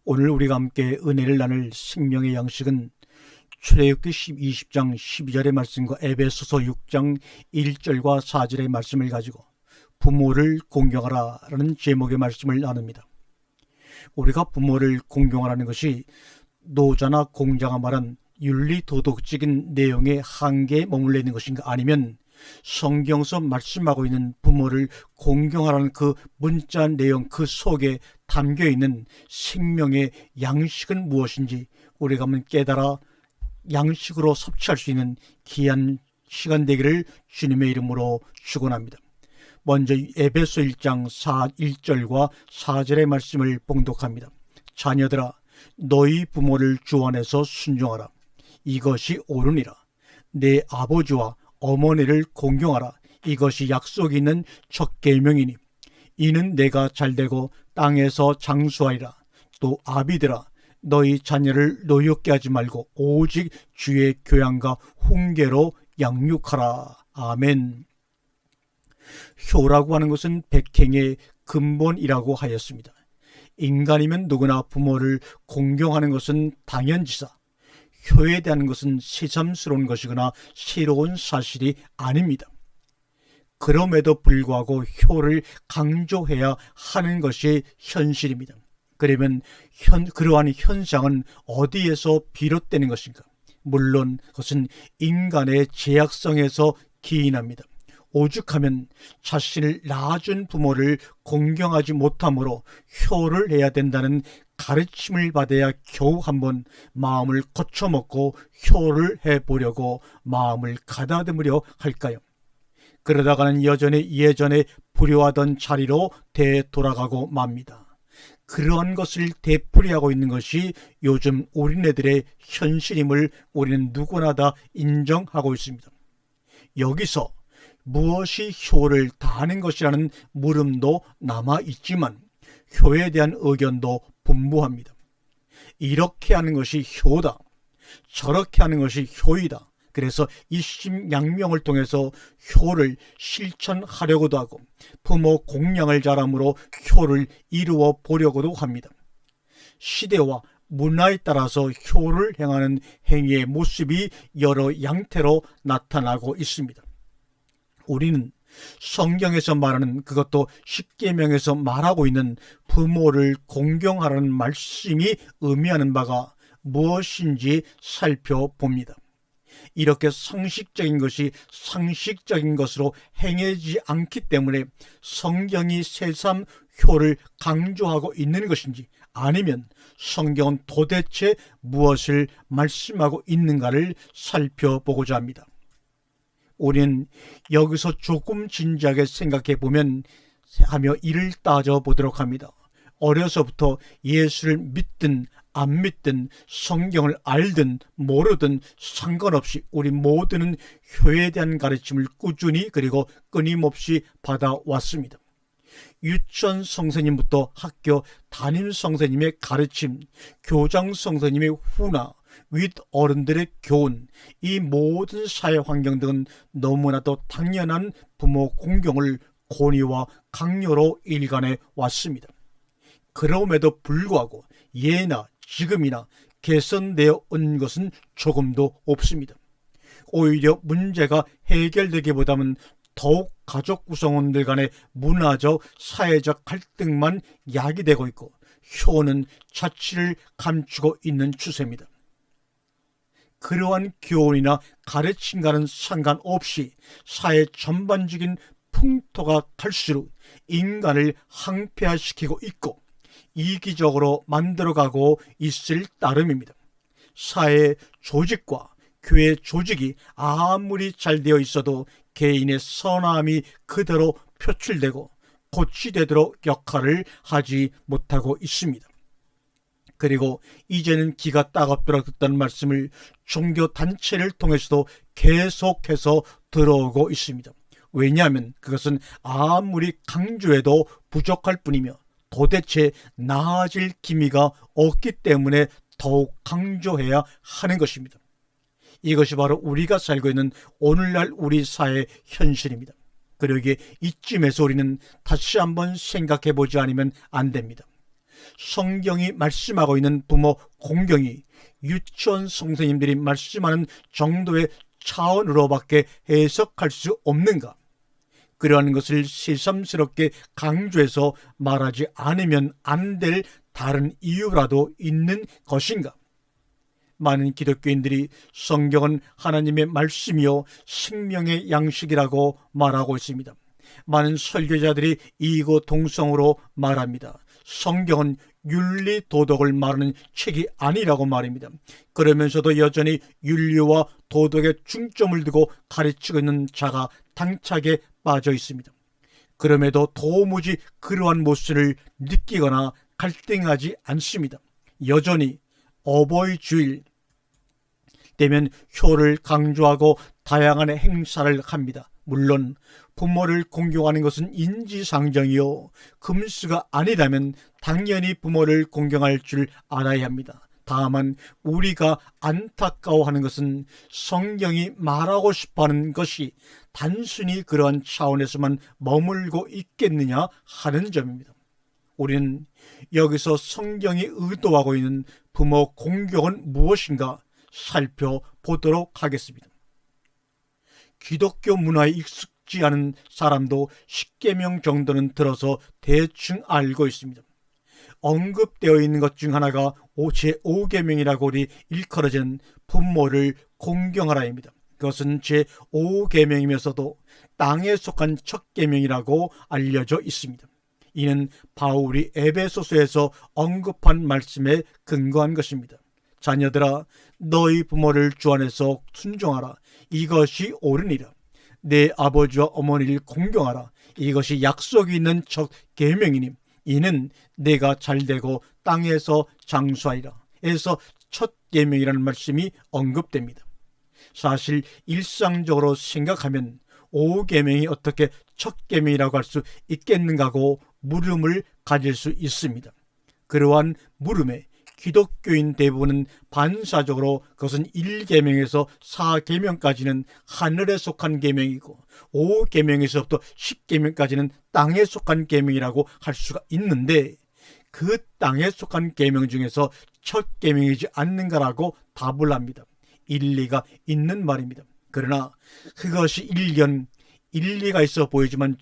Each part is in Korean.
오늘 우리가 함께 은혜를 나눌 생명의 양식은 출애굽기 20장 12절의 말씀과 에베소서 6장 1절과 4절의 말씀을 가지고 부모를 공경하라 라는 제목의 말씀을 나눕니다. 우리가 부모를 공경하라는 것이 노자나 공자가 말한 윤리도덕적인 내용의 한계에 머물러 있는 것인가, 아니면 성경에서 말씀하고 있는 부모를 공경하라는 그 문자 내용 그 속에 담겨있는 생명의 양식은 무엇인지 우리가 한번 깨달아 양식으로 섭취할 수 있는 귀한 시간 되기를 주님의 이름으로 축원합니다. 먼저 에베소 1장 1절과 4절의 말씀을 봉독합니다. 자녀들아, 너희 부모를 주 안에서 순종하라. 이것이 옳으니라. 내 아버지와 어머니를 공경하라. 이것이 약속이 있는 첫 계명이니 이는 내가 잘되고 땅에서 장수하리라. 또 아비들아, 너희 자녀를 노엽게 하지 말고 오직 주의 교양과 훈계로 양육하라. 아멘. 효라고 하는 것은 백행의 근본이라고 하였습니다. 인간이면 누구나 부모를 공경하는 것은 당연지사, 효에 대한 것은 새삼스러운 것이거나 새로운 사실이 아닙니다. 그럼에도 불구하고 효를 강조해야 하는 것이 현실입니다. 그러면 그러한 현상은 어디에서 비롯되는 것인가? 물론 그것은 인간의 제약성에서 기인합니다. 오죽하면 자신을 낳아준 부모를 공경하지 못함으로 효를 해야 된다는 가르침을 받아야 겨우 한번 마음을 거쳐먹고 효를 해보려고 마음을 가다듬으려 할까요? 그러다가는 여전히 예전에 불효하던 자리로 되돌아가고 맙니다. 그러한 것을 되풀이하고 있는 것이 요즘 어린애들의 현실임을 우리는 누구나 다 인정하고 있습니다. 여기서 무엇이 효를 다하는 것이라는 물음도 남아있지만 효에 대한 의견도 분분합니다. 이렇게 하는 것이 효다, 저렇게 하는 것이 효이다. 그래서 이심양명을 통해서 효를 실천하려고도 하고 부모 공양을 잘함으로 효를 이루어 보려고도 합니다. 시대와 문화에 따라서 효를 행하는 행위의 모습이 여러 양태로 나타나고 있습니다. 우리는 성경에서 말하는, 그것도 십계명에서 말하고 있는 부모를 공경하라는 말씀이 의미하는 바가 무엇인지 살펴봅니다. 이렇게 상식적인 것이 상식적인 것으로 행해지지 않기 때문에 성경이 새삼 효를 강조하고 있는 것인지, 아니면 성경은 도대체 무엇을 말씀하고 있는가를 살펴보고자 합니다. 우리는 여기서 조금 진지하게 생각해 보면 하며 이를 따져보도록 합니다. 어려서부터 예수를 믿든 안 믿든 성경을 알든 모르든 상관없이 우리 모두는 효에 대한 가르침을 꾸준히 그리고 끊임없이 받아왔습니다. 유치원 선생님부터 학교 담임 선생님의 가르침, 교장 선생님의 훈화, 윗 어른들의 교훈, 이 모든 사회 환경 등은 너무나도 당연한 부모 공경을 권위와 강요로 일관해 왔습니다. 그럼에도 불구하고 예나 지금이나 개선되어 온 것은 조금도 없습니다. 오히려 문제가 해결되기보다는 더욱 가족 구성원들 간의 문화적, 사회적 갈등만 야기되고 있고 효는 자취를 감추고 있는 추세입니다. 그러한 교훈이나 가르침과는 상관없이 사회 전반적인 풍토가 갈수록 인간을 항폐화시키고 있고 이기적으로 만들어가고 있을 따름입니다. 사회 조직과 교회 조직이 아무리 잘 되어 있어도 개인의 선함이 그대로 표출되고 고취되도록 역할을 하지 못하고 있습니다. 그리고 이제는 기가 따갑도록 듣던 말씀을 종교단체를 통해서도 계속해서 들어오고 있습니다. 왜냐하면 그것은 아무리 강조해도 부족할 뿐이며 도대체 나아질 기미가 없기 때문에 더욱 강조해야 하는 것입니다. 이것이 바로 우리가 살고 있는 오늘날 우리 사회의 현실입니다. 그러기에 이쯤에서 우리는 다시 한번 생각해 보지 않으면 안 됩니다. 성경이 말씀하고 있는 부모 공경이 유치원 선생님들이 말씀하는 정도의 차원으로밖에 해석할 수 없는가? 그러한 것을 새삼스럽게 강조해서 말하지 않으면 안 될 다른 이유라도 있는 것인가? 많은 기독교인들이 성경은 하나님의 말씀이요 생명의 양식이라고 말하고 있습니다. 많은 설교자들이 이고동성으로 말합니다. 성경은 윤리 도덕을 말하는 책이 아니라고 말입니다. 그러면서도 여전히 윤리와 도덕에 중점을 두고 가르치고 있는 자가 당착에 빠져 있습니다. 그럼에도 도무지 그러한 모습을 느끼거나 갈등하지 않습니다. 여전히 어버이 주일 되면 효를 강조하고 다양한 행사를 합니다. 물론 부모를 공경하는 것은 인지상정이요 금수가 아니라면 당연히 부모를 공경할 줄 알아야 합니다. 다만 우리가 안타까워하는 것은 성경이 말하고 싶어하는 것이 단순히 그러한 차원에서만 머물고 있겠느냐 하는 점입니다. 우리는 여기서 성경이 의도하고 있는 부모 공경은 무엇인가 살펴보도록 하겠습니다. 기독교 문화에 익숙지 않은 사람도 십계명 정도는 들어서 대충 알고 있습니다. 언급되어 있는 것 중 하나가 제5계명이라고 우리 일컬어진 부모를 공경하라입니다. 그것은 제5계명이면서도 땅에 속한 첫 계명이라고 알려져 있습니다. 이는 바울이 에베소서에서 언급한 말씀에 근거한 것입니다. 자녀들아, 너희 부모를 주 안에서 순종하라. 이것이 옳으니라. 내 아버지와 어머니를 공경하라. 이것이 약속이 있는 첫 계명이니 이는 내가 잘되고 땅에서 장수하리라. 에서 첫 계명이라는 말씀이 언급됩니다. 사실 일상적으로 생각하면 5계명이 어떻게 첫 계명이라고 할 수 있겠는가고 물음을 가질 수 있습니다. 그러한 물음에 기독교인 대부분은 반사적으로 그것은 1계명에서 4계명까지는 하늘에 속한 계명이고 5계명에서부터 10계명까지는 땅에 속한 계명이라고 할 수가 있는데 그 땅에 속한 계명 중에서 첫 계명이지 않는가라고 답을 합니다. 일리가 있는 말입니다. 그러나 그것이 일리가 있어 보이지만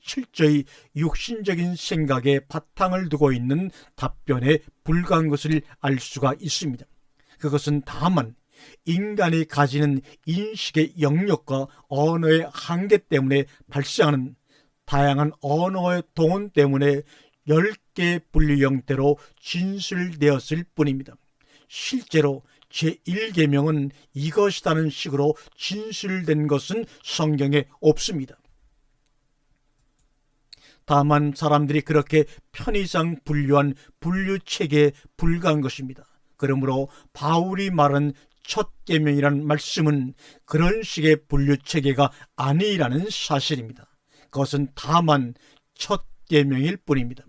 철저히 육신적인 생각에 바탕을 두고 있는 답변에 불과한 것을 알 수가 있습니다. 그것은 다만 인간이 가지는 인식의 영역과 언어의 한계 때문에 발생하는 다양한 언어의 동원 때문에 10개 분류 형태로 진술되었을 뿐입니다. 실제로 제1계명은 이것이라는 식으로 진술된 것은 성경에 없습니다. 다만 사람들이 그렇게 편의상 분류한 분류체계에 불과한 것입니다. 그러므로 바울이 말한 첫 계명이라는 말씀은 그런 식의 분류체계가 아니라는 사실입니다. 그것은 다만 첫 계명일 뿐입니다.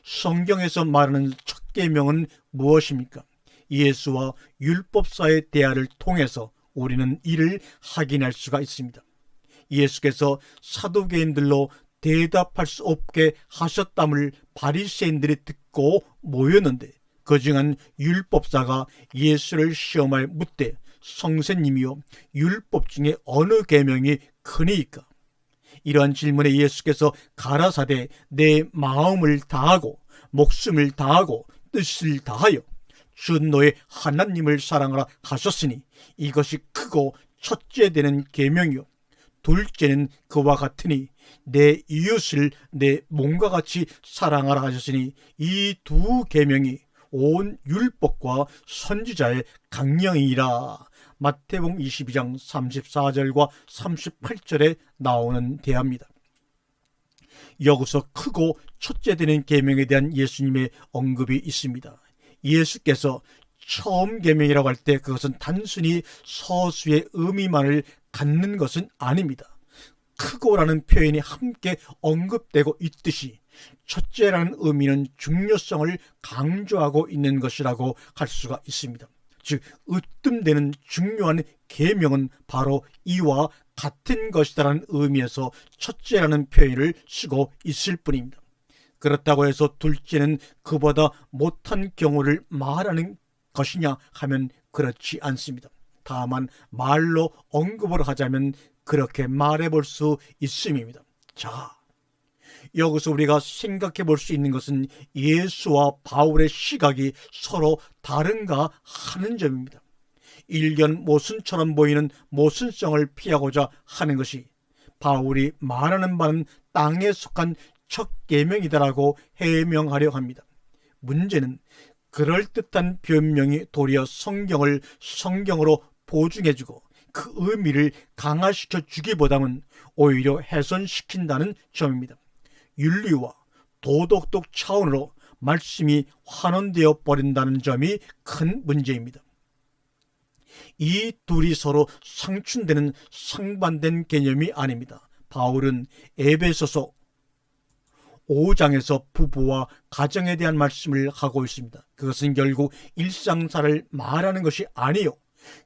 성경에서 말하는 첫 계명은 무엇입니까? 예수와 율법사의 대화를 통해서 우리는 이를 확인할 수가 있습니다. 예수께서 사두개인들로 대답할 수 없게 하셨담을 바리새인들이 듣고 모였는데 그중 한 율법사가 예수를 시험하여 묻되 성세님이여 율법 중에 어느 계명이 크니이까? 이러한 질문에 예수께서 가라사대 내 마음을 다하고 목숨을 다하고 뜻을 다하여 주 너의 하나님을 사랑하라 하셨으니 이것이 크고 첫째 되는 계명이요 둘째는 그와 같으니 내 이웃을 내 몸과 같이 사랑하라 하셨으니 이 두 계명이 온 율법과 선지자의 강령이라. 마태복음 22장 34절과 38절에 나오는 대화입니다. 여기서 크고 첫째 되는 계명에 대한 예수님의 언급이 있습니다. 예수께서 처음 계명이라고 할 때 그것은 단순히 서수의 의미만을 갖는 것은 아닙니다. 크고라는 표현이 함께 언급되고 있듯이 첫째라는 의미는 중요성을 강조하고 있는 것이라고 할 수가 있습니다. 즉 으뜸되는 중요한 계명은 바로 이와 같은 것이다라는 의미에서 첫째라는 표현을 쓰고 있을 뿐입니다. 그렇다고 해서 둘째는 그보다 못한 경우를 말하는 것이냐 하면 그렇지 않습니다. 다만 말로 언급을 하자면 그렇게 말해볼 수 있음입니다. 자, 여기서 우리가 생각해 볼 수 있는 것은 예수와 바울의 시각이 서로 다른가 하는 점입니다. 일견 모순처럼 보이는 모순성을 피하고자 하는 것이 바울이 말하는 바는 땅에 속한 첫 계명이다라고 해명하려 합니다. 문제는 그럴듯한 변명이 도리어 성경을 성경으로 보증해주고 그 의미를 강화시켜 주기보다는 오히려 훼손시킨다는 점입니다. 윤리와 도덕적 차원으로 말씀이 환원되어 버린다는 점이 큰 문제입니다. 이 둘이 서로 상충되는 상반된 개념이 아닙니다. 바울은 에베소서 5장에서 부부와 가정에 대한 말씀을 하고 있습니다. 그것은 결국 일상사를 말하는 것이 아니요,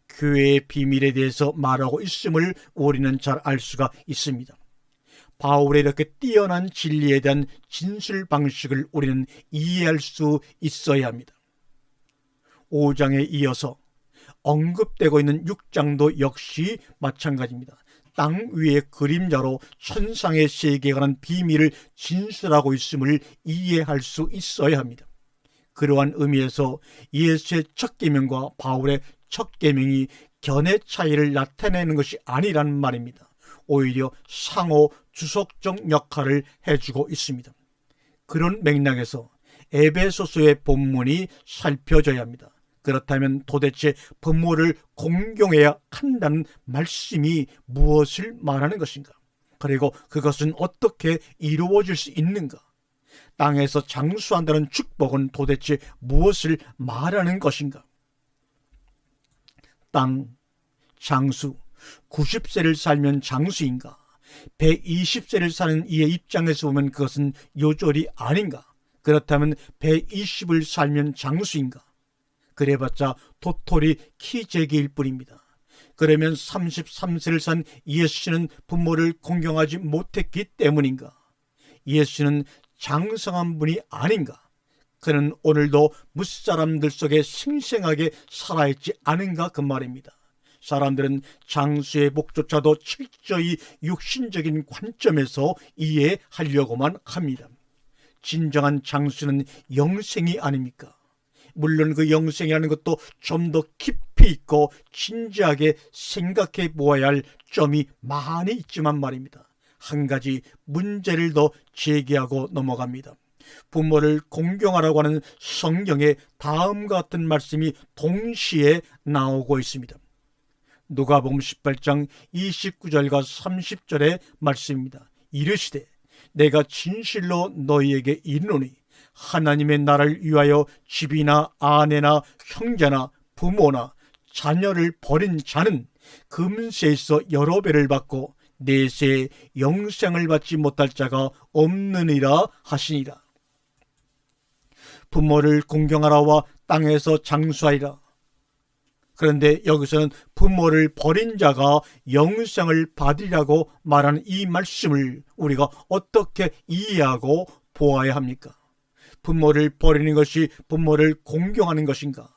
교회의 비밀에 대해서 말하고 있음을 우리는 잘 알 수가 있습니다. 바울의 이렇게 뛰어난 진리에 대한 진술 방식을 우리는 이해할 수 있어야 합니다. 5장에 이어서 언급되고 있는 6장도 역시 마찬가지입니다. 땅 위의 그림자로 천상의 세계에 관한 비밀을 진술하고 있음을 이해할 수 있어야 합니다. 그러한 의미에서 예수의 첫 계명과 바울의 첫 계명이 견해 차이를 나타내는 것이 아니라는 말입니다. 오히려 상호 주석적 역할을 해주고 있습니다. 그런 맥락에서 에베소서의 본문이 살펴져야 합니다. 그렇다면 도대체 부모를 공경해야 한다는 말씀이 무엇을 말하는 것인가? 그리고 그것은 어떻게 이루어질 수 있는가? 땅에서 장수한다는 축복은 도대체 무엇을 말하는 것인가? 땅, 장수, 90세를 살면 장수인가? 120세를 사는 이의 입장에서 보면 그것은 요절이 아닌가? 그렇다면 120을 살면 장수인가? 그래봤자 도토리 키재기일 뿐입니다. 그러면 33세를 산 예수는 부모를 공경하지 못했기 때문인가? 예수는 장성한 분이 아닌가? 그는 오늘도 무사람들 속에 생생하게 살아있지 않은가 그 말입니다. 사람들은 장수의 복조차도 철저히 육신적인 관점에서 이해하려고만 합니다. 진정한 장수는 영생이 아닙니까? 물론 그 영생이라는 것도 좀 더 깊이 있고 진지하게 생각해 보아야 할 점이 많이 있지만 말입니다. 한 가지 문제를 더 제기하고 넘어갑니다. 부모를 공경하라고 하는 성경에 다음과 같은 말씀이 동시에 나오고 있습니다. 누가복음 18장 29절과 30절의 말씀입니다. 이르시되 내가 진실로 너희에게 이르노니 하나님의 나라를 위하여 집이나 아내나 형제나 부모나 자녀를 버린 자는 금세에서 여러 배를 받고 내세에 영생을 받지 못할 자가 없느니라 하시니라. 부모를 공경하라와 땅에서 장수하리라. 그런데 여기서는 부모를 버린 자가 영생을 받으리라고 말하는 이 말씀을 우리가 어떻게 이해하고 보아야 합니까? 부모를 버리는 것이 부모를 공경하는 것인가?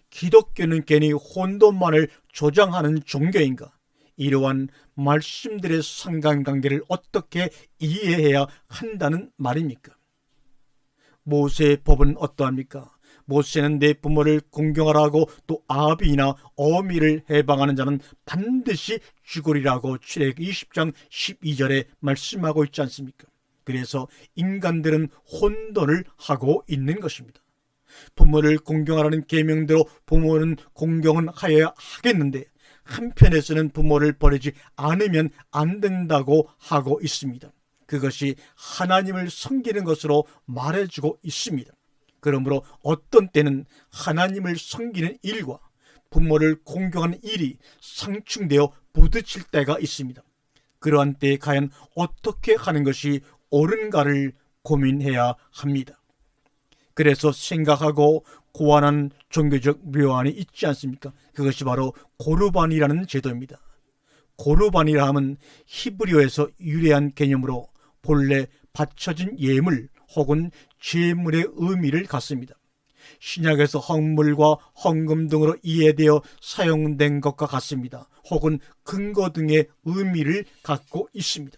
기독교는 괜히 혼돈만을 조장하는 종교인가? 이러한 말씀들의 상관관계를 어떻게 이해해야 한다는 말입니까? 모세의 법은 어떠합니까? 모세는 내 부모를 공경하라고 또 아비나 어미를 해방하는 자는 반드시 죽으리라고 출애굽기 20장 12절에 말씀하고 있지 않습니까? 그래서 인간들은 혼돈을 하고 있는 것입니다. 부모를 공경하라는 계명대로 부모는 공경은 하여야 하겠는데 한편에서는 부모를 버리지 않으면 안 된다고 하고 있습니다. 그것이 하나님을 섬기는 것으로 말해주고 있습니다. 그러므로 어떤 때는 하나님을 섬기는 일과 부모를 공경하는 일이 상충되어 부딪힐 때가 있습니다. 그러한 때에 과연 어떻게 하는 것이 옳은가를 고민해야 합니다. 그래서 생각하고 고안한 종교적 묘안이 있지 않습니까? 그것이 바로 고르반이라는 제도입니다. 고르반이라 하면 히브리어에서 유래한 개념으로 본래 바쳐진 예물 혹은 제물의 의미를 갖습니다. 신약에서 헌물과 헌금 등으로 이해되어 사용된 것과 같습니다. 혹은 근거 등의 의미를 갖고 있습니다.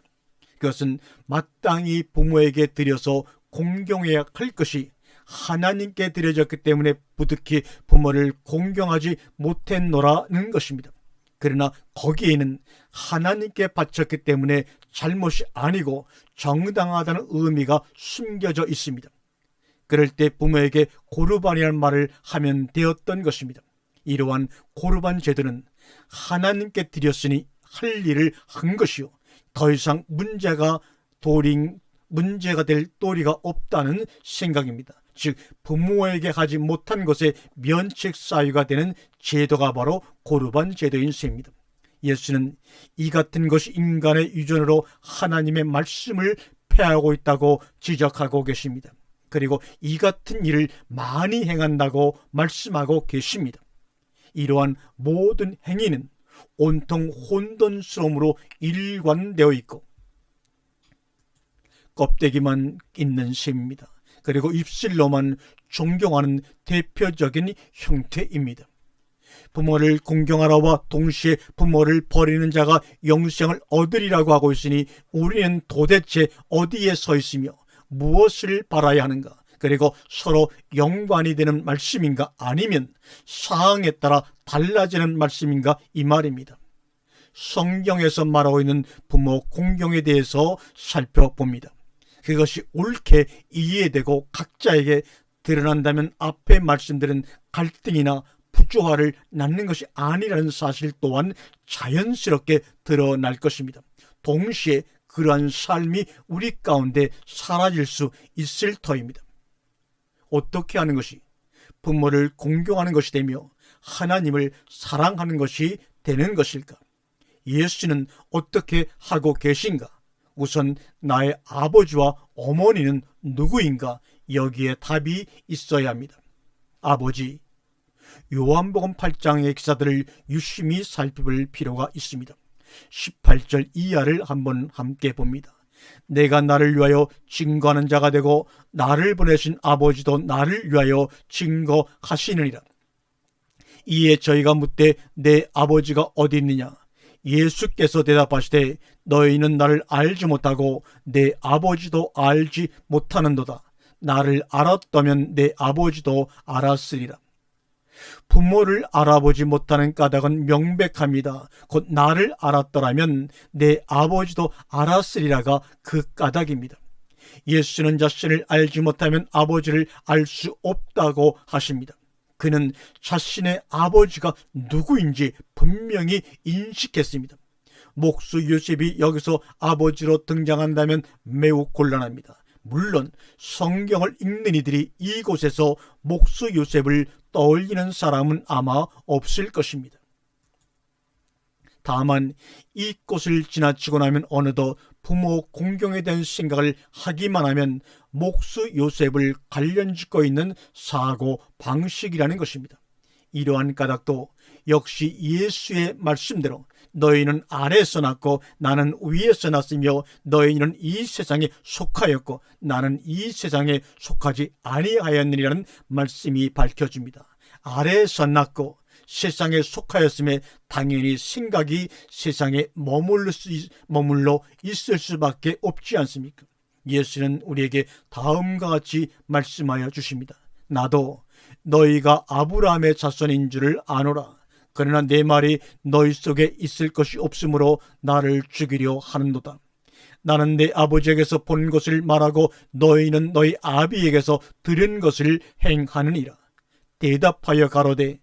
그것은 마땅히 부모에게 드려서 공경해야 할 것이 하나님께 드려졌기 때문에 부득이 부모를 공경하지 못했노라는 것입니다. 그러나 거기에는 하나님께 바쳤기 때문에 잘못이 아니고 정당하다는 의미가 숨겨져 있습니다. 그럴 때 부모에게 고르반이라는 말을 하면 되었던 것입니다. 이러한 고르반 제도는 하나님께 드렸으니 할 일을 한 것이요, 더 이상 문제가 될 도리가 없다는 생각입니다. 즉 부모에게 하지 못한 것에 면책 사유가 되는 제도가 바로 고르반 제도인 셈입니다. 예수는 이 같은 것이 인간의 유전으로 하나님의 말씀을 폐하고 있다고 지적하고 계십니다. 그리고 이 같은 일을 많이 행한다고 말씀하고 계십니다. 이러한 모든 행위는 온통 혼돈스러움으로 일관되어 있고 껍데기만 있는 셈입니다. 그리고 입술로만 존경하는 대표적인 형태입니다. 부모를 공경하라와 동시에 부모를 버리는 자가 영생을 얻으리라고 하고 있으니 우리는 도대체 어디에 서 있으며 무엇을 바라야 하는가? 그리고 서로 연관이 되는 말씀인가 아니면 사항에 따라 달라지는 말씀인가 이 말입니다. 성경에서 말하고 있는 부모 공경에 대해서 살펴봅니다. 그것이 옳게 이해되고 각자에게 드러난다면 앞의 말씀들은 갈등이나 부조화를 낳는 것이 아니라는 사실 또한 자연스럽게 드러날 것입니다. 동시에 그러한 삶이 우리 가운데 사라질 수 있을 터입니다. 어떻게 하는 것이 부모를 공경하는 것이 되며 하나님을 사랑하는 것이 되는 것일까? 예수는 어떻게 하고 계신가? 우선 나의 아버지와 어머니는 누구인가? 여기에 답이 있어야 합니다. 아버지, 요한복음 8장의 기사들을 유심히 살펴볼 필요가 있습니다. 18절 이하를 한번 함께 봅니다. 내가 나를 위하여 증거하는 자가 되고 나를 보내신 아버지도 나를 위하여 증거하시느니라. 이에 저희가 묻되 내 아버지가 어디 있느냐? 예수께서 대답하시되 너희는 나를 알지 못하고 내 아버지도 알지 못하는도다. 나를 알았다면 내 아버지도 알았으리라. 부모를 알아보지 못하는 까닭은 명백합니다. 곧 나를 알았더라면 내 아버지도 알았으리라가 그 까닭입니다. 예수는 자신을 알지 못하면 아버지를 알 수 없다고 하십니다. 그는 자신의 아버지가 누구인지 분명히 인식했습니다. 목수 요셉이 여기서 아버지로 등장한다면 매우 곤란합니다. 물론 성경을 읽는 이들이 이곳에서 목수 요셉을 떠올리는 사람은 아마 없을 것입니다. 다만 이곳을 지나치고 나면 어느덧 부모 공경에 대한 생각을 하기만 하면 목수 요셉을 관련짓고 있는 사고 방식이라는 것입니다. 이러한 까닭도 역시 예수의 말씀대로 너희는 아래에서 났고 나는 위에서 났으며 너희는 이 세상에 속하였고 나는 이 세상에 속하지 아니하였느니라는 말씀이 밝혀집니다. 아래에서 났고 세상에 속하였음에 당연히 생각이 세상에 머물러 있을 수밖에 없지 않습니까? 예수는 우리에게 다음과 같이 말씀하여 주십니다. 나도 너희가 아브라함의 자손인 줄을 아노라. 그러나 내 말이 너희 속에 있을 것이 없으므로 나를 죽이려 하는도다. 나는 내 아버지에게서 본 것을 말하고 너희는 너희 아비에게서 들은 것을 행하느니라. 대답하여 가로되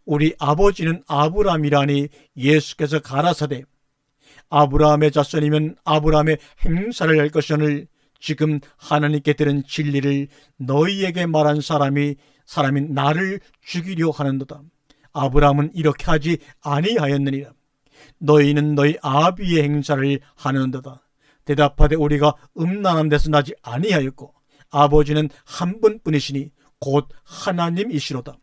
우리 아버지는 아브라함이라니. 예수께서 가라사대 아브라함의 자손이면 아브라함의 행사를 할 것이오늘 지금 하나님께 들은 진리를 너희에게 말한 사람이 나를 죽이려 하는도다. 아브라함은 이렇게 하지 아니하였느니라. 너희는 너희 아비의 행사를 하는도다. 대답하되 우리가 음란한 데서 나지 아니하였고 아버지는 한 분뿐이시니 곧 하나님이시로다.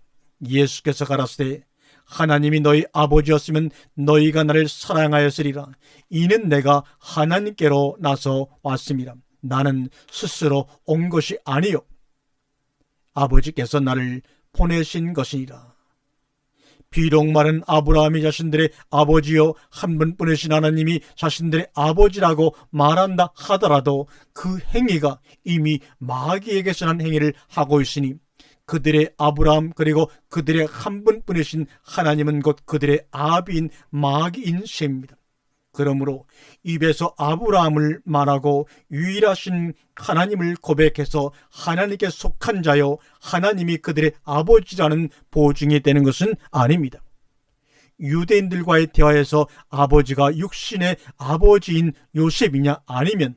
예수께서 가라사대 하나님이 너희 아버지였으면 너희가 나를 사랑하였으리라. 이는 내가 하나님께로 나서 왔습니다. 나는 스스로 온 것이 아니요 아버지께서 나를 보내신 것이니라. 비록 말은 아브라함이 자신들의 아버지요 한 분뿐이신 하나님이 자신들의 아버지라고 말한다 하더라도 그 행위가 이미 마귀에게서 난 행위를 하고 있으니 그들의 아브라함 그리고 그들의 한 분뿐이신 하나님은 곧 그들의 아비인 마귀인 셈입니다. 그러므로 입에서 아브라함을 말하고 유일하신 하나님을 고백해서 하나님께 속한 자요 하나님이 그들의 아버지라는 보증이 되는 것은 아닙니다. 유대인들과의 대화에서 아버지가 육신의 아버지인 요셉이냐 아니면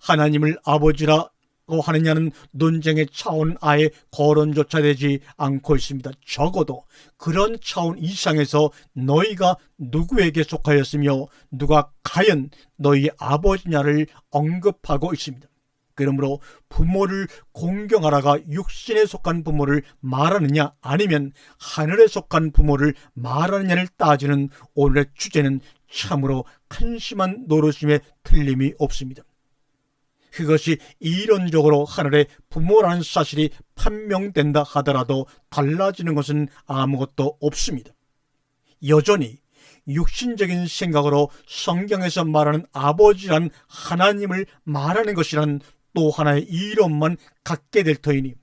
하나님을 아버지라 하느냐는 논쟁의 차원 아예 거론조차 되지 않고 있습니다. 적어도 그런 차원 이상에서 너희가 누구에게 속하였으며 누가 과연 너희의 아버지냐를 언급하고 있습니다. 그러므로 부모를 공경하라가 육신에 속한 부모를 말하느냐 아니면 하늘에 속한 부모를 말하느냐를 따지는 오늘의 주제는 참으로 한심한 노릇임에 틀림이 없습니다. 그것이 이론적으로 하늘의 부모라는 사실이 판명된다 하더라도 달라지는 것은 아무것도 없습니다. 여전히 육신적인 생각으로 성경에서 말하는 아버지란 하나님을 말하는 것이란 또 하나의 이론만 갖게 될 터이니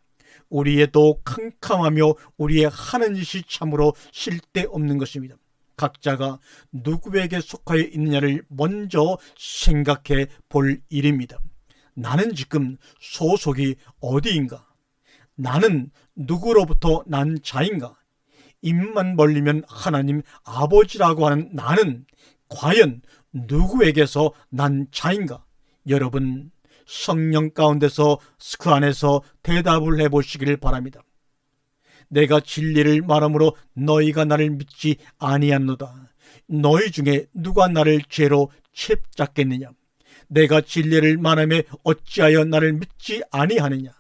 우리의 또 캄캄하며 우리의 하는 짓이 참으로 쓸데없는 것입니다. 각자가 누구에게 속하여 있느냐를 먼저 생각해 볼 일입니다. 나는 지금 소속이 어디인가? 나는 누구로부터 난 자인가? 입만 벌리면 하나님 아버지라고 하는 나는 과연 누구에게서 난 자인가? 여러분 성령 가운데서 그 안에서 대답을 해보시기를 바랍니다. 내가 진리를 말함으로 너희가 나를 믿지 아니하노다. 너희 중에 누가 나를 죄로 칩잡겠느냐? 내가 진리를 말하며 어찌하여 나를 믿지 아니하느냐?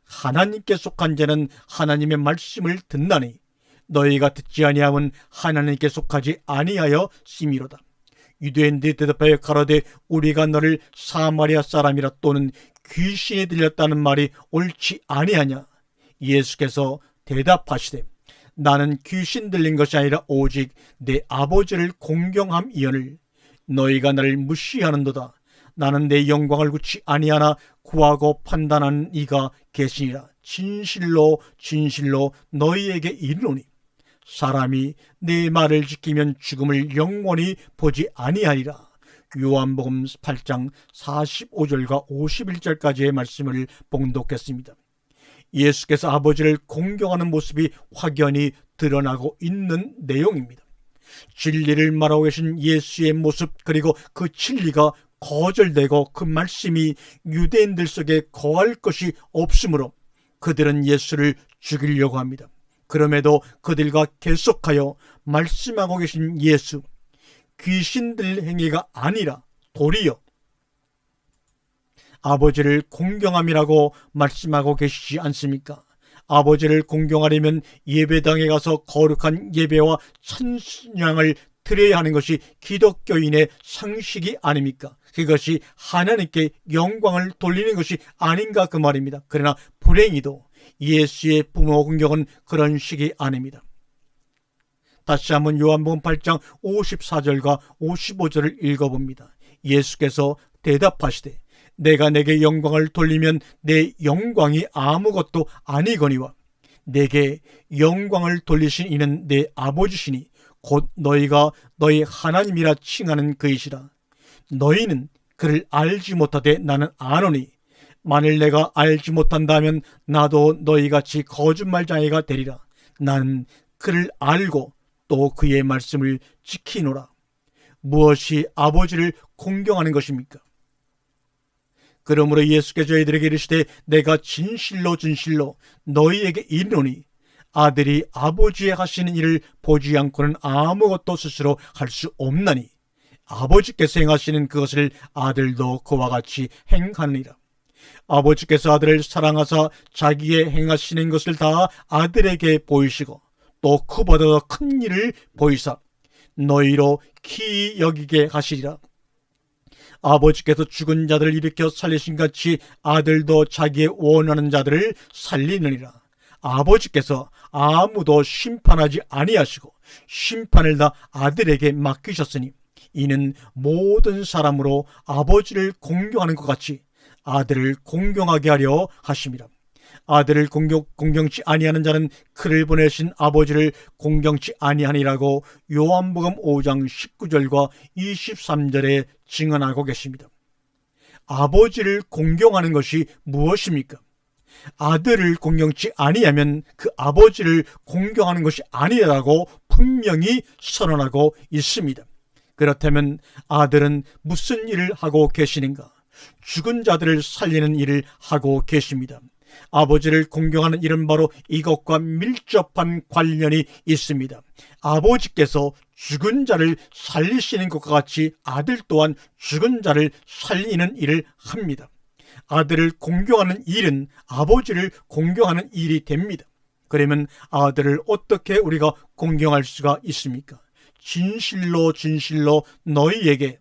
하나님께 속한 자는 하나님의 말씀을 듣나니 너희가 듣지 아니함은 하나님께 속하지 아니하여 심이로다. 유대인들이 대답하여 가로되 우리가 너를 사마리아 사람이라 또는 귀신이 들렸다는 말이 옳지 아니하냐? 예수께서 대답하시되 나는 귀신 들린 것이 아니라 오직 내 아버지를 공경함이오늘 너희가 나를 무시하는도다. 나는 내 영광을 굳이 아니하나 구하고 판단하는 이가 계시니라. 진실로 진실로 너희에게 이르노니 사람이 내 말을 지키면 죽음을 영원히 보지 아니하리라. 요한복음 8장 45절과 51절까지의 말씀을 봉독했습니다. 예수께서 아버지를 공경하는 모습이 확연히 드러나고 있는 내용입니다. 진리를 말하고 계신 예수의 모습 그리고 그 진리가 거절되고 그 말씀이 유대인들 속에 거할 것이 없으므로 그들은 예수를 죽이려고 합니다. 그럼에도 그들과 계속하여 말씀하고 계신 예수, 귀신들 행위가 아니라 도리어 아버지를 공경함이라고 말씀하고 계시지 않습니까? 아버지를 공경하려면 예배당에 가서 거룩한 예배와 찬양을 드려야 하는 것이 기독교인의 상식이 아닙니까? 그것이 하나님께 영광을 돌리는 것이 아닌가 그 말입니다. 그러나 불행히도 예수의 부모 공경은 그런 식이 아닙니다. 다시 한번 요한복음 8장 54절과 55절을 읽어봅니다. 예수께서 대답하시되 내가 내게 영광을 돌리면 내 영광이 아무것도 아니거니와 내게 영광을 돌리신 이는 내 아버지시니 곧 너희가 너희 하나님이라 칭하는 그이시라. 너희는 그를 알지 못하되 나는 아노니 만일 내가 알지 못한다면 나도 너희같이 거짓말쟁이가 되리라. 나는 그를 알고 또 그의 말씀을 지키노라. 무엇이 아버지를 공경하는 것입니까? 그러므로 예수께서 저희들에게 이르시되 내가 진실로 진실로 너희에게 이르노니 아들이 아버지의 하시는 일을 보지 않고는 아무것도 스스로 할 수 없나니 아버지께서 행하시는 그것을 아들도 그와 같이 행하느니라. 아버지께서 아들을 사랑하사 자기의 행하시는 것을 다 아들에게 보이시고 또 그보다 더 큰 일을 보이사 너희로 기이 여기게 하시리라. 아버지께서 죽은 자들을 일으켜 살리신 같이 아들도 자기의 원하는 자들을 살리느니라. 아버지께서 아무도 심판하지 아니하시고 심판을 다 아들에게 맡기셨으니 이는 모든 사람으로 아버지를 공경하는 것 같이 아들을 공경하게 하려 하심이라. 아들을 공경치 아니하는 자는 그를 보내신 아버지를 공경치 아니하니라고 요한복음 5장 19절과 23절에 증언하고 계십니다. 아버지를 공경하는 것이 무엇입니까? 아들을 공경치 아니하면 그 아버지를 공경하는 것이 아니라고 분명히 선언하고 있습니다. 그렇다면 아들은 무슨 일을 하고 계시는가? 죽은 자들을 살리는 일을 하고 계십니다. 아버지를 공경하는 일은 바로 이것과 밀접한 관련이 있습니다. 아버지께서 죽은 자를 살리시는 것과 같이 아들 또한 죽은 자를 살리는 일을 합니다. 아들을 공경하는 일은 아버지를 공경하는 일이 됩니다. 그러면 아들을 어떻게 우리가 공경할 수가 있습니까? 진실로 진실로 너희에게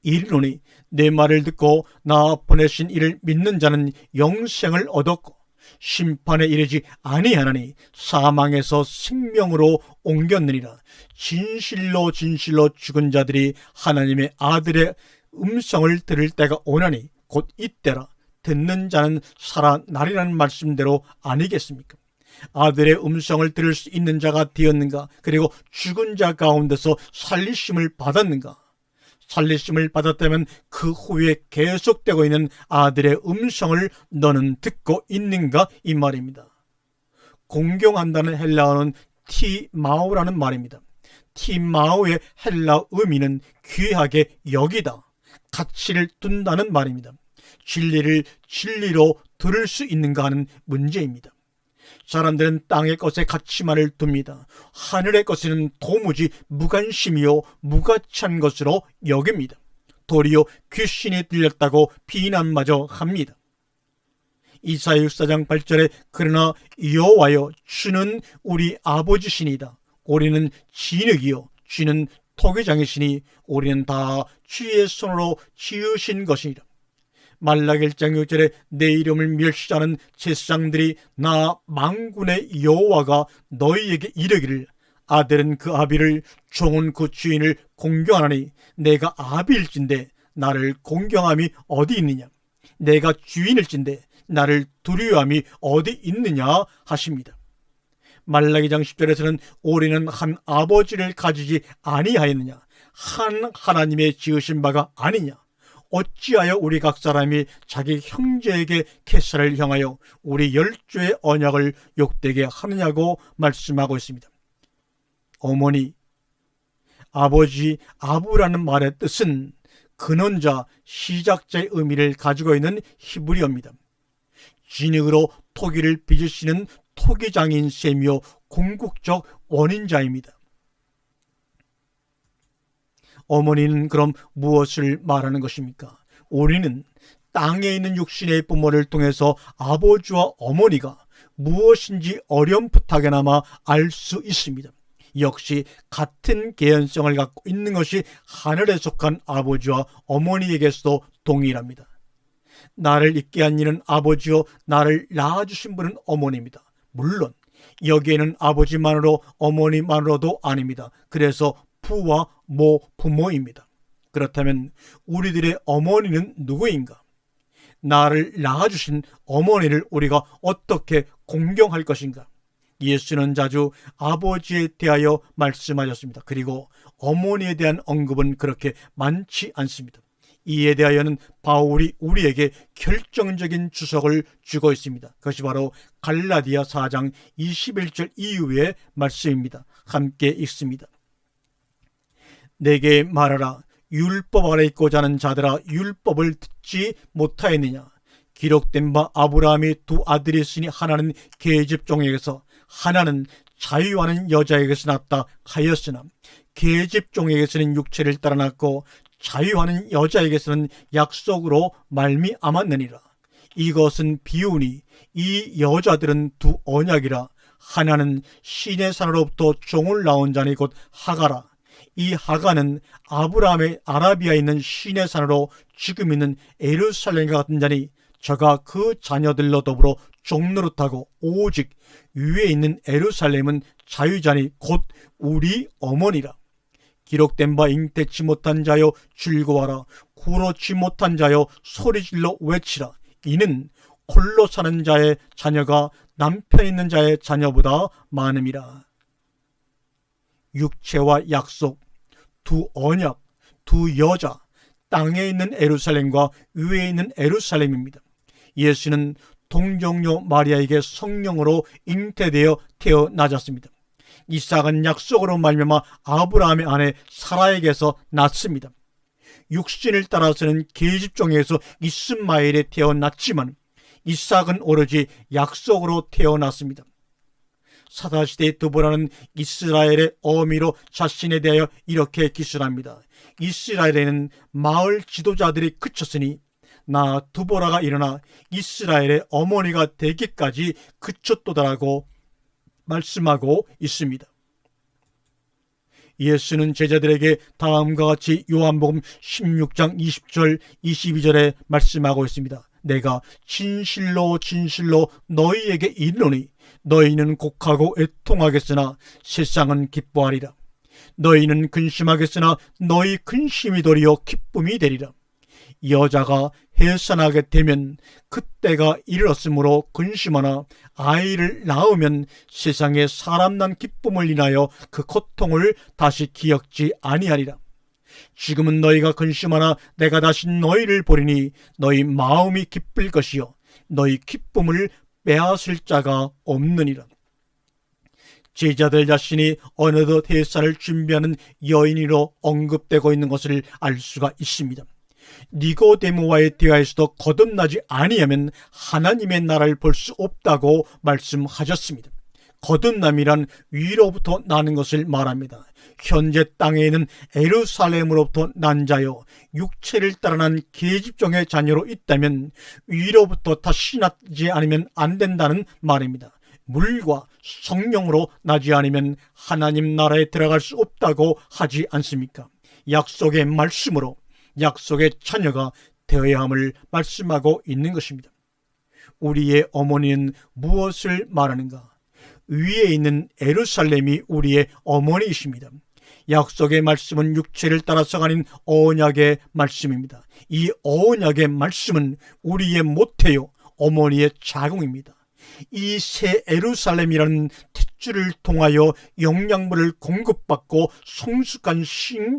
이르노니 내 말을 듣고 나 보내신 이를 믿는 자는 영생을 얻었고 심판에 이르지 아니하나니 사망에서 생명으로 옮겼느니라. 진실로 진실로 죽은 자들이 하나님의 아들의 음성을 들을 때가 오나니 곧 이때라. 듣는 자는 살아나리라는 말씀대로 아니겠습니까? 아들의 음성을 들을 수 있는 자가 되었는가? 그리고 죽은 자 가운데서 살리심을 받았는가? 살리심을 받았다면 그 후에 계속되고 있는 아들의 음성을 너는 듣고 있는가? 이 말입니다. 공경한다는 헬라어는 티마우라는 말입니다. 티마우의 헬라 의미는 귀하게 여기다, 가치를 둔다는 말입니다. 진리를 진리로 들을 수 있는가 하는 문제입니다. 사람들은 땅의 것에 가치만을 둡니다. 하늘의 것에는 도무지 무관심이요 무가치한 것으로 여깁니다. 도리어 귀신이 들렸다고 비난마저 합니다. 이사야 64장 8절에 그러나 여호와여 주는 우리 아버지시니다. 우리는 진흙이요 주는 토기장이시니 우리는 다 주의 손으로 지으신 것이니라. 말라기 1장 6절에 내 이름을 멸시하는 제사장들이 나 만군의 여호와가 너희에게 이르기를 아들은 그 아비를 종은 그 주인을 공경하나니 내가 아비일진데 나를 공경함이 어디 있느냐? 내가 주인일진데 나를 두려워함이 어디 있느냐 하십니다. 말라기장 10절에서는 우리는 한 아버지를 가지지 아니하였느냐? 한 하나님의 지으신 바가 아니냐? 어찌하여 우리 각 사람이 자기 형제에게 계사를 향하여 우리 열조의 언약을 욕되게 하느냐고 말씀하고 있습니다. 어머니, 아버지, 아부라는 말의 뜻은 근원자, 시작자의 의미를 가지고 있는 히브리어입니다. 진흙으로 토기를 빚으시는 토기장인 셈이요 궁극적 원인자입니다. 어머니는 그럼 무엇을 말하는 것입니까? 우리는 땅에 있는 육신의 부모를 통해서 아버지와 어머니가 무엇인지 어렴풋하게나마 알 수 있습니다. 역시 같은 개연성을 갖고 있는 것이 하늘에 속한 아버지와 어머니에게서도 동일합니다. 나를 있게 한 이는 아버지요 나를 낳아주신 분은 어머니입니다. 물론 여기에는 아버지만으로 어머니만으로도 아닙니다. 그래서 부와 모 부모입니다. 그렇다면 우리들의 어머니는 누구인가? 나를 낳아주신 어머니를 우리가 어떻게 공경할 것인가? 예수는 자주 아버지에 대하여 말씀하셨습니다. 그리고 어머니에 대한 언급은 그렇게 많지 않습니다. 이에 대하여는 바울이 우리에게 결정적인 주석을 주고 있습니다. 그것이 바로 갈라디아 4장 21절 이후의 말씀입니다. 함께 읽습니다. 내게 말하라. 율법 아래 있고자 하는 자들아 율법을 듣지 못하였느냐? 기록된 바 아브라함이 두 아들이 있으니 하나는 계집종에게서 하나는 자유하는 여자에게서 났다 하였으나 계집종에게서는 육체를 따라 났고 자유하는 여자에게서는 약속으로 말미암았느니라. 이것은 비유니 이 여자들은 두 언약이라. 하나는 신의 산으로부터 종을 낳은 자니 곧 하가라. 이 하간은 아브라함의 아라비아에 있는 시내 산으로 지금 있는 예루살렘과 같은 자니 저가 그 자녀들로 더불어 종노릇하고 오직 위에 있는 예루살렘은 자유자니 곧 우리 어머니라. 기록된 바 잉태치 못한 자여 즐거워하라. 구로치 못한 자여 소리질러 외치라. 이는 홀로 사는 자의 자녀가 남편 있는 자의 자녀보다 많음이라. 육체와 약속, 두 언약, 두 여자, 땅에 있는 예루살렘과 위에 있는 예루살렘입니다. 예수는 동정녀 마리아에게 성령으로 잉태되어 태어나셨습니다. 이삭은 약속으로 말미암아 아브라함의 아내 사라에게서 낳습니다. 육신을 따라서는 계집종에서 이스마엘에 태어났지만 이삭은 오로지 약속으로 태어났습니다. 사사시대의 드보라는 이스라엘의 어미로 자신에 대하여 이렇게 기술합니다. 이스라엘에는 마을 지도자들이 그쳤으니 나 드보라가 일어나 이스라엘의 어머니가 되기까지 그쳤도다라고 말씀하고 있습니다. 예수는 제자들에게 다음과 같이 요한복음 16장 20절 22절에 말씀하고 있습니다. 내가 진실로 진실로 너희에게 이르노니 너희는 곡하고 애통하겠으나 세상은 기뻐하리라. 너희는 근심하겠으나 너희 근심이 도리어 기쁨이 되리라. 여자가 해산하게 되면 그때가 이르렀으므로 근심하나 아이를 낳으면 세상에 사람 난 기쁨을 인하여 그 고통을 다시 기억지 아니하리라. 지금은 너희가 근심하나 내가 다시 너희를 보리니 너희 마음이 기쁠 것이요 너희 기쁨을 빼앗을 자가 없느니라. 제자들 자신이 어느덧 해산을 준비하는 여인으로 언급되고 있는 것을 알 수가 있습니다. 니고데모와의 대화에서도 거듭나지 아니하면 하나님의 나라를 볼 수 없다고 말씀하셨습니다. 거듭남이란 위로부터 나는 것을 말합니다. 현재 땅에 있는 예루살렘으로부터 난 자여 육체를 따라 난 계집종의 자녀로 있다면 위로부터 다시 나지 않으면 안 된다는 말입니다. 물과 성령으로 나지 않으면 하나님 나라에 들어갈 수 없다고 하지 않습니까? 약속의 말씀으로 약속의 자녀가 되어야 함을 말씀하고 있는 것입니다. 우리의 어머니는 무엇을 말하는가? 위에 있는 예루살렘이 우리의 어머니이십니다. 약속의 말씀은 육체를 따라서 가는 언약의 말씀입니다. 이 언약의 말씀은 우리의 모태요 어머니의 자궁입니다. 이 새 예루살렘이라는 탯줄을 통하여 영양분을 공급받고 성숙한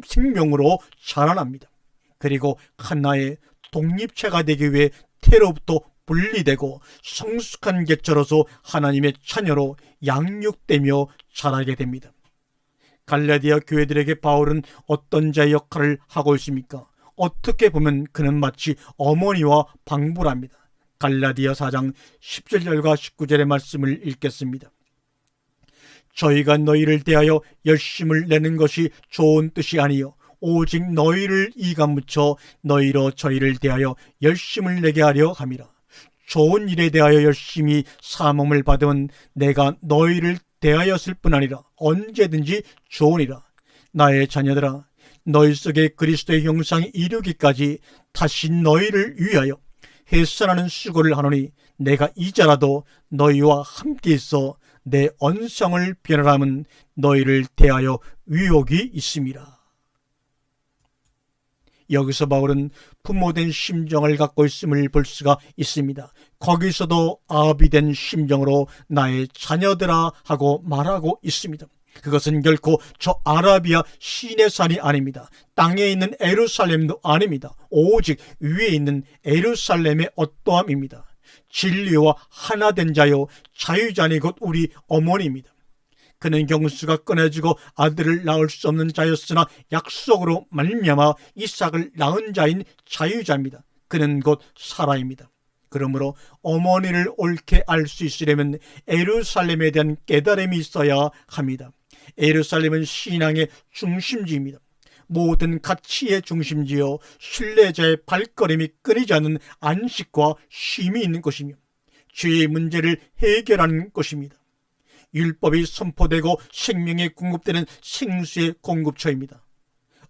생명으로 자라납니다. 그리고 하나의 독립체가 되기 위해 태로부터 분리되고 성숙한 개체로서 하나님의 자녀로 양육되며 자라게 됩니다. 갈라디아 교회들에게 바울은 어떤 자의 역할을 하고 있습니까? 어떻게 보면 그는 마치 어머니와 방부랍니다. 갈라디아 4장 17절과 19절의 말씀을 읽겠습니다. 저희가 너희를 대하여 열심을 내는 것이 좋은 뜻이 아니요 오직 너희를 이감묻혀 너희로 저희를 대하여 열심을 내게 하려 함이라. 좋은 일에 대하여 열심히 사모를 받으면 내가 너희를 대하였을 뿐 아니라 언제든지 좋으니라. 나의 자녀들아, 너희 속에 그리스도의 형상이 이루기까지 다시 너희를 위하여 해산하는 수고를 하노니 내가 이자라도 너희와 함께 있어 내 언성을 변화함은 너희를 대하여 위옥이 있음이라. 여기서 바울은 부모된 심정을 갖고 있음을 볼 수가 있습니다. 거기서도 아비된 심정으로 나의 자녀들아 하고 말하고 있습니다. 그것은 결코 저 아라비아 시내산이 아닙니다. 땅에 있는 예루살렘도 아닙니다. 오직 위에 있는 예루살렘의 어떠함입니다. 진리와 하나 된 자요 자유자니 곧 우리 어머니입니다. 그는 경수가 끊어지고 아들을 낳을 수 없는 자였으나 약속으로 말미암아 이삭을 낳은 자인 자유자입니다. 그는 곧 사라입니다. 그러므로 어머니를 옳게 알 수 있으려면 예루살렘에 대한 깨달음이 있어야 합니다. 예루살렘은 신앙의 중심지입니다. 모든 가치의 중심지요 순례자의 발걸음이 끊이지 않는 안식과 쉼이 있는 곳이며 죄의 문제를 해결하는 곳입니다. 율법이 선포되고 생명이 공급되는 생수의 공급처입니다.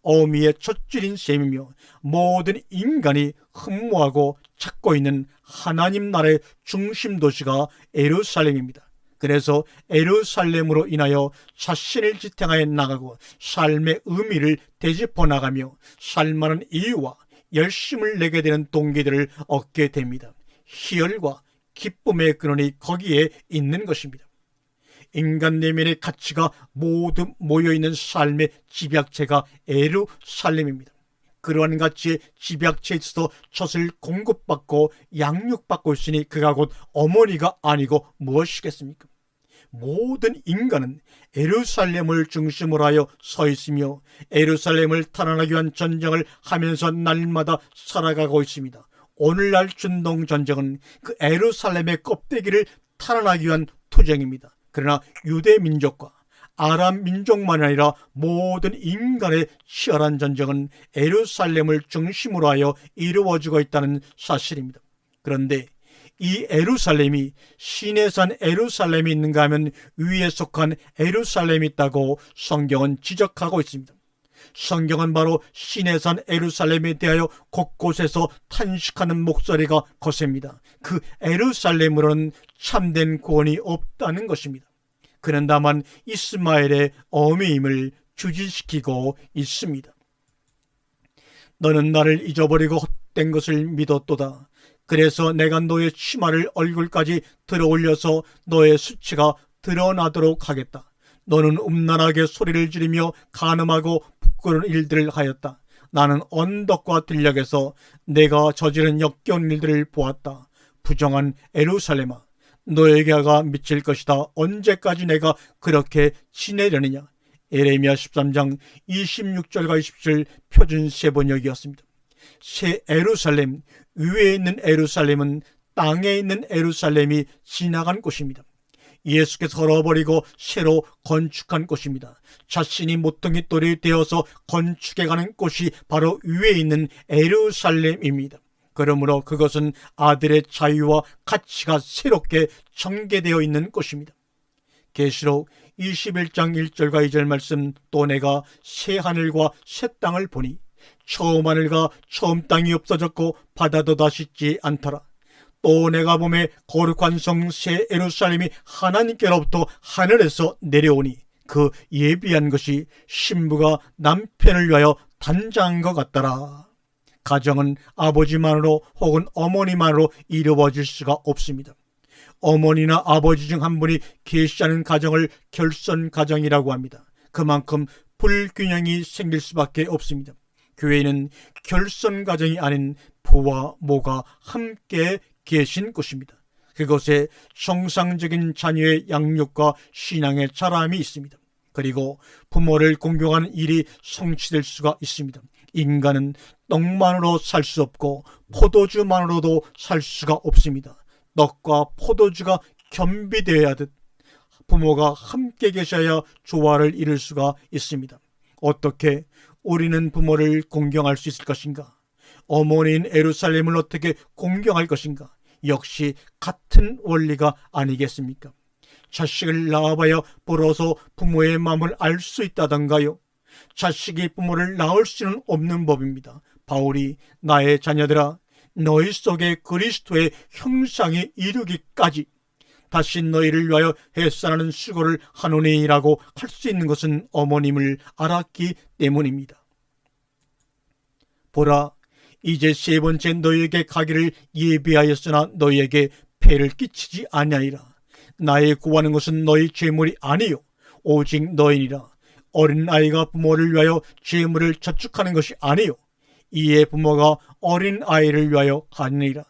어미의 젖줄인 셈이며 모든 인간이 흠모하고 찾고 있는 하나님 나라의 중심 도시가 예루살렘입니다. 그래서 예루살렘으로 인하여 자신을 지탱하여 나가고 삶의 의미를 되짚어 나가며 살만한 이유와 열심을 내게 되는 동기들을 얻게 됩니다. 희열과 기쁨의 근원이 거기에 있는 것입니다. 인간 내면의 가치가 모두 모여있는 삶의 집약체가 예루살렘입니다. 그러한 가치의 집약체에 있어서 젖을 공급받고 양육받고 있으니 그가 곧 어머니가 아니고 무엇이겠습니까? 모든 인간은 예루살렘을 중심으로 하여 서 있으며 예루살렘을 탈환하기 위한 전쟁을 하면서 날마다 살아가고 있습니다. 오늘날 중동전쟁은 그 예루살렘의 껍데기를 탈환하기 위한 투쟁입니다. 그러나 유대 민족과 아람 민족만이 아니라 모든 인간의 치열한 전쟁은 예루살렘을 중심으로 하여 이루어지고 있다는 사실입니다. 그런데 이 예루살렘이 시내산 예루살렘이 있는가 하면 위에 속한 예루살렘이 있다고 성경은 지적하고 있습니다. 성경은 바로 시내산 예루살렘에 대하여 곳곳에서 탄식하는 목소리가 거셉니다. 그 예루살렘으로는 참된 구원이 없다는 것입니다. 그는 다만 이스마엘의 어미임을 주지시키고 있습니다. 너는 나를 잊어버리고 헛된 것을 믿었도다. 그래서 내가 너의 치마를 얼굴까지 들어올려서 너의 수치가 드러나도록 하겠다. 너는 음란하게 소리를 지르며 간음하고 부끄러운 일들을 하였다. 나는 언덕과 들녘에서 내가 저지른 역겨운 일들을 보았다. 부정한 예루살렘아, 너에게가 미칠 것이다. 언제까지 내가 그렇게 지내려느냐. 예레미야 13장 26절과 27절 표준 세번역이었습니다. 새 예루살렘, 위에 있는 예루살렘은 땅에 있는 예루살렘이 지나간 곳입니다. 예수께서 헐어버리고 새로 건축한 곳입니다. 자신이 모퉁이 돌이 되어서 건축해 가는 곳이 바로 위에 있는 예루살렘입니다. 그러므로 그것은 아들의 자유와 가치가 새롭게 전개되어 있는 곳입니다. 계시록 21장 1절과 2절 말씀, 또 내가 새 하늘과 새 땅을 보니 처음 하늘과 처음 땅이 없어졌고 바다도 다시 있지 않더라. 또 내가 보매 거룩한 성 새 예루살렘이 하나님께로부터 하늘에서 내려오니 그 예비한 것이 신부가 남편을 위하여 단장한 것 같더라. 가정은 아버지만으로 혹은 어머니만으로 이루어질 수가 없습니다. 어머니나 아버지 중 한 분이 계시하는 가정을 결손 가정이라고 합니다. 그만큼 불균형이 생길 수밖에 없습니다. 교회는 결손 가정이 아닌 부와 모가 함께 계신 곳입니다. 그곳에 정상적인 자녀의 양육과 신앙의 자람이 있습니다. 그리고 부모를 공경하는 일이 성취될 수가 있습니다. 인간은 떡만으로 살 수 없고 포도주만으로도 살 수가 없습니다. 떡과 포도주가 겸비되어야 하듯 부모가 함께 계셔야 조화를 이룰 수가 있습니다. 어떻게 우리는 부모를 공경할 수 있을 것인가? 어머니인 예루살렘을 어떻게 공경할 것인가? 역시 같은 원리가 아니겠습니까? 자식을 낳아봐야 벌어서 부모의 마음을 알 수 있다던가요? 자식이 부모를 낳을 수는 없는 법입니다. 바울이 나의 자녀들아, 너희 속에 그리스도의 형상이 이루기까지 다시 너희를 위하여 애쓰는 수고를 하노니라고 할 수 있는 것은 어머님을 알았기 때문입니다. 보라, 이제 세 번째 너희에게 가기를 예비하였으나 너희에게 폐를 끼치지 아니하리라. 나의 구하는 것은 너희 죄물이 아니요 오직 너희니라. 어린 아이가 부모를 위하여 죄물을 저축하는 것이 아니요 이에 부모가 어린 아이를 위하여 하느니라.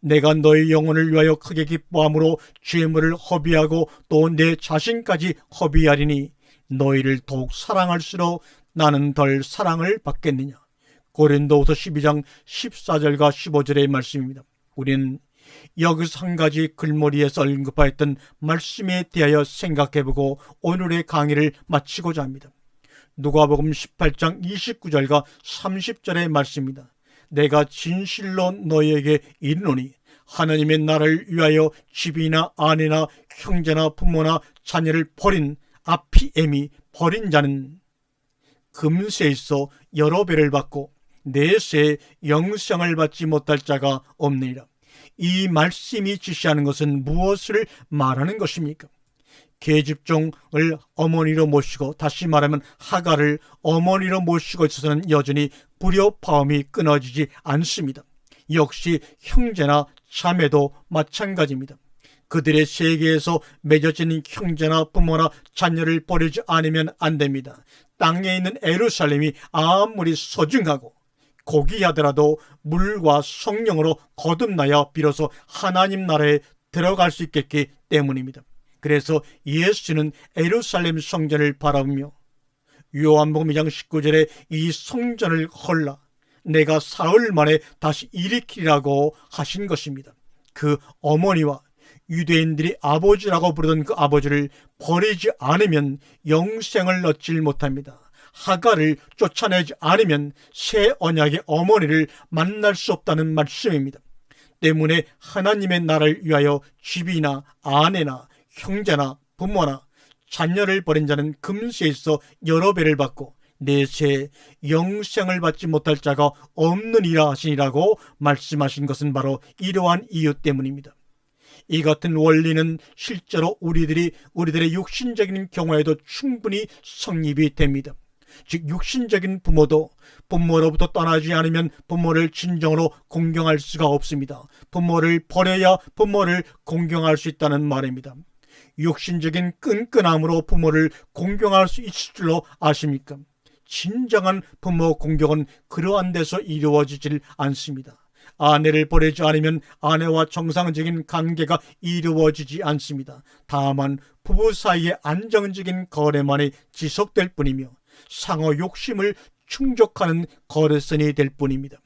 내가 너희 영혼을 위하여 크게 기뻐함으로 죄물을 허비하고 또 내 자신까지 허비하리니 너희를 더욱 사랑할수록 나는 덜 사랑을 받겠느냐. 고린도후서 12장 14절과 15절의 말씀입니다. 우리는 여기서 한 가지 글머리에서 언급하였던 말씀에 대하여 생각해보고 오늘의 강의를 마치고자 합니다. 누가복음 18장 29절과 30절의 말씀입니다. 내가 진실로 너희에게 이르노니 하나님의 나라를 위하여 집이나 아내나 형제나 부모나 자녀를 버린 아피엠이 버린 자는 금세에 있어 여러 배를 받고 내세에 영생을 받지 못할 자가 없느니라. 이 말씀이 지시하는 것은 무엇을 말하는 것입니까? 계집종을 어머니로 모시고, 다시 말하면 하갈을 어머니로 모시고 있어서는 여전히 불효파음이 끊어지지 않습니다. 역시 형제나 자매도 마찬가지입니다. 그들의 세계에서 맺어진 형제나 부모나 자녀를 버리지 않으면 안 됩니다. 땅에 있는 예루살렘이 아무리 소중하고 고귀하더라도 물과 성령으로 거듭나야 비로소 하나님 나라에 들어갈 수 있겠기 때문입니다. 그래서 예수는 예루살렘 성전을 바라보며 요한복음 2장 19절에 이 성전을 헐라 내가 사흘 만에 다시 일으키리라고 하신 것입니다. 그 어머니와 유대인들이 아버지라고 부르던 그 아버지를 버리지 않으면 영생을 얻지 못합니다. 하갈을 쫓아내지 않으면 새 언약의 어머니를 만날 수 없다는 말씀입니다. 때문에 하나님의 나라를 위하여 집이나 아내나 형제나 부모나 자녀를 버린 자는 금세에 있어 여러 배를 받고 내세에 영생을 받지 못할 자가 없느니라 하시니라고 말씀하신 것은 바로 이러한 이유 때문입니다. 이 같은 원리는 실제로 우리들의 육신적인 경우에도 충분히 성립이 됩니다. 즉 육신적인 부모도 부모로부터 떠나지 않으면 부모를 진정으로 공경할 수가 없습니다. 부모를 버려야 부모를 공경할 수 있다는 말입니다. 육신적인 끈끈함으로 부모를 공경할 수 있을 줄로 아십니까? 진정한 부모 공경은 그러한 데서 이루어지질 않습니다. 아내를 버리지 않으면 아내와 정상적인 관계가 이루어지지 않습니다. 다만 부부 사이의 안정적인 거래만이 지속될 뿐이며 상호 욕심을 충족하는 거래선이 될 뿐입니다.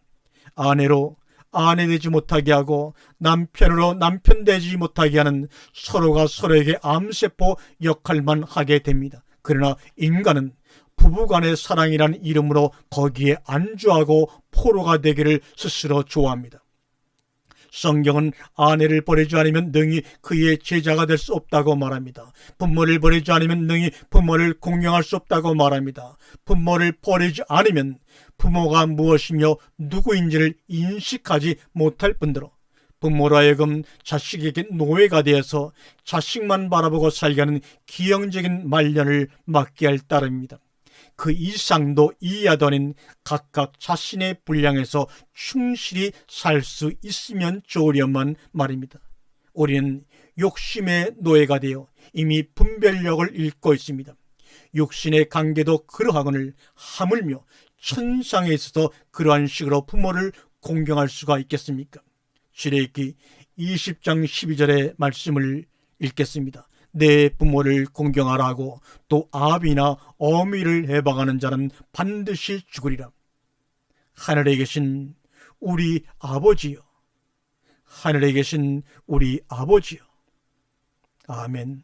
아내로 아내 되지 못하게 하고 남편으로 남편 되지 못하게 하는 서로가 서로에게 암세포 역할만 하게 됩니다. 그러나 인간은 부부간의 사랑이라는 이름으로 거기에 안주하고 포로가 되기를 스스로 좋아합니다. 성경은 아내를 버리지 않으면 능히 그의 제자가 될 수 없다고 말합니다. 부모를 버리지 않으면 능히 부모를 공경할 수 없다고 말합니다. 부모를 버리지 않으면 부모가 무엇이며 누구인지를 인식하지 못할 뿐더러 부모로 하여금 자식에게 노예가 되어서 자식만 바라보고 살게 하는 기형적인 말년을 맞게 할 따름입니다. 그 이상도 이하도 아닌 각각 자신의 분량에서 충실히 살 수 있으면 좋으련만 말입니다. 우리는 욕심의 노예가 되어 이미 분별력을 잃고 있습니다. 육신의 관계도 그러하거늘 하물며 천상에 있어서 그러한 식으로 부모를 공경할 수가 있겠습니까? 출애굽기 20장 12절의 말씀을 읽겠습니다. 내 부모를 공경하라고 또 아비나 어미를 해방하는 자는 반드시 죽으리라. 하늘에 계신 우리 아버지여, 하늘에 계신 우리 아버지여. 아멘.